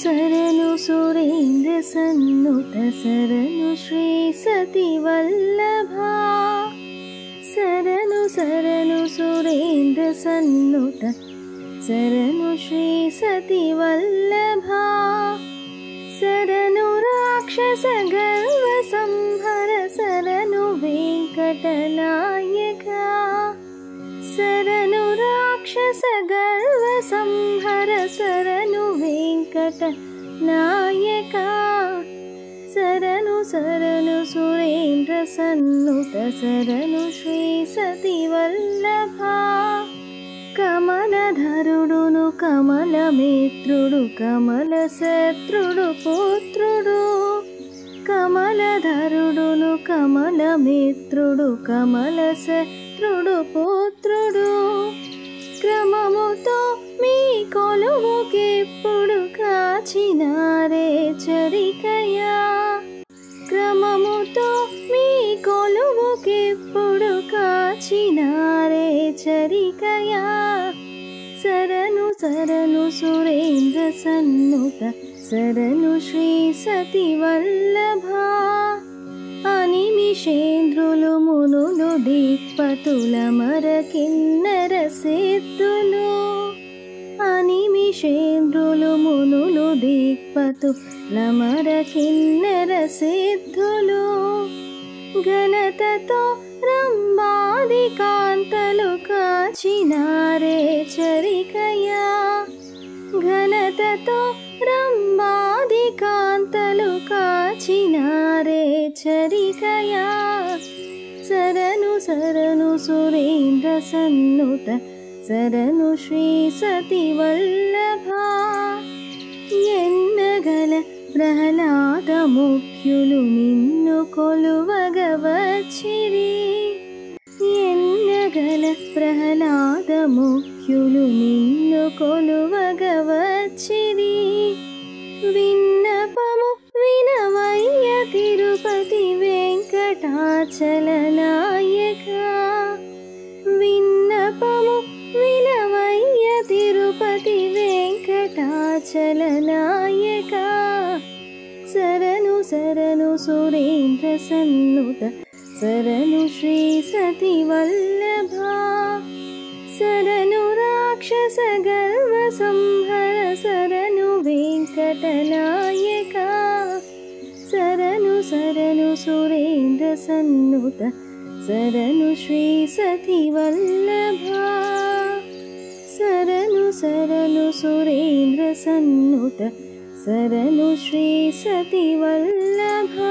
सरनु सुरेन्द्र सन्नुत सरनु श्री सती वल्लभा सरनु सरनु सुरेन्द्र सन्नुत सरनु श्री सती वल्लभा सरनु राक्षस गर्व संहर सरनु वेंकटनायका सरनु राक्षस गर्व संहर सरनु वेंकटनायका सरनु सरनु सुरेन्द्र सन्नुत सरनु श्री सती वल्लभा कमलधरुडुनु कमलमित्रुडु कमलशत्रुडु पुत्रुडु कमलधरुडुनु कमलमित्रुडु कमलशत्रुडु पुत्रुडु क्रममुतो మీ కొలువుకెప్పుడు కాచినారే చరికయా క్రమముతో మీ కొలువుకెప్పుడు కాచినారే చరికయా सरनु सरनु सुरेन्द्र सन्नुत सरनु श्री सती वल्लभा अनिमिषेन्द्रुलु मुनुलु दिक्पतुल मर किन्नर सिद्धुलु अनिमिषेन्द्रुलु मुनुलु दिक्पतुल मर किन्नर सिद्धुलु घनततो రంబాది కాంతలు కాచినారే చరికయా ఘనతతో రంబాది కాంతలు కాచినారే చరికయా सरनु सरनु सुरेन्द्र सन्नुत सरनु श्री सती वल्लभा ఎన్నగల ప్రహ్లాద ముఖ్యులు నిన్ను కొలువగవచ్చిరి ఎన్నగల ప్రహ్లాద ముఖ్యులు నిన్ను కొలువగవచ్చిరి విన్నపము వినవయ్య తిరుపతి వెంకటాచల నాయక విన్నపము వినవయ్య తిరుపతి వెంకటాచల నాయక सरनु सरनु सुरेन्द्र सन्नुत सरनु श्री सती वल्लभा सरनु राक्षस गर्व संहर सरनु वेंकटनायका सरनु सरनु सुरेन्द्र सन्नुत सरनु श्री सती वल्लभा सरनु सरनु सुरेन्द्र सन्नुत सरनु श्री सती वल्लभा।